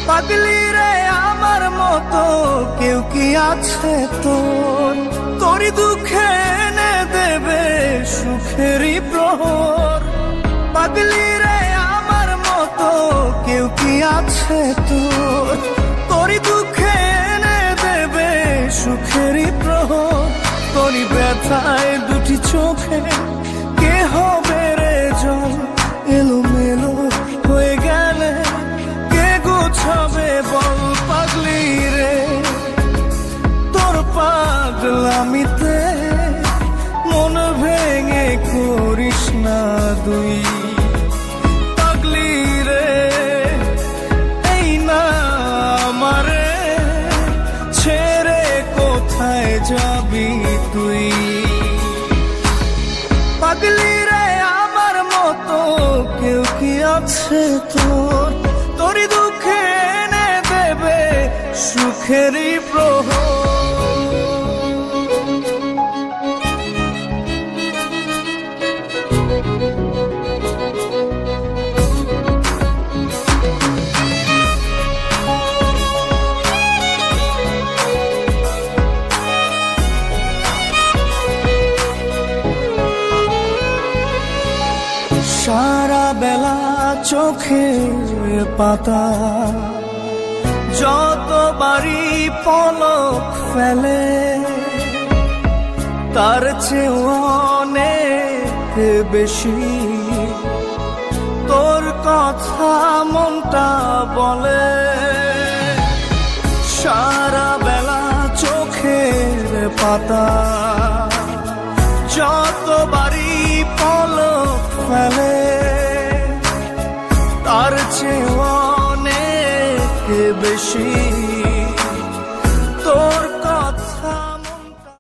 পাগলি রে আমার মতো কেউ কি আছে তোর? তোরই দুঃখে এনে দেবে সুখেরই প্রহর। পাগলি রে আমার মতো কেউ কি আছে তোর? তোরই দুঃখে এনে দেবে সুখেরই প্রহর। তোরই ব্যথায় দুটি চোখে কে হবে রে জল? এলোমেলো হয়ে গেলে কে গোছাবে বল? পাগলি রে তোর পাগলামিতে মন ভেঙে করিস না দুই। পাগলি রে এই না আমারে ছেড়ে কোথায় যাবি তুই? পাগলি রে আমার মতো কেউ কি আছে তোর? তোরই দুঃখে এনে দেবে সুখেরই প্রহর। সারা বেলা চোখের পাতা যতবারই পলক ফেলে, তার চেয়ে অনেক বেশি তোর কথা মনটা বলে। সারা বেলা চোখের পাতা যতবারই পলক ফেলে, তার চেয়ে অনেক বেশি